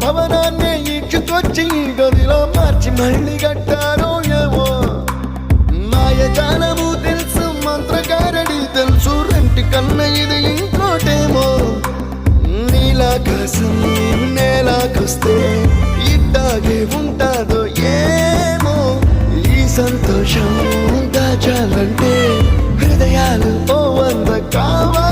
భవనాన్ని ఈడ్చుకొచ్చి గదిలో మార్చి మళ్ళీ కట్టారో ఏమో మాయజాలము తెలుసు మంత్రగారడి తెలుసు రెంటి కన్న ఇది ఇంకోటేమో నీలాకాశం నేలాకొస్తే ఇట్టాగే ఉంటాదో ఏమో ఈ సంతోషం దాచాలంటే హృదయాలు ఓ వంద కావాలి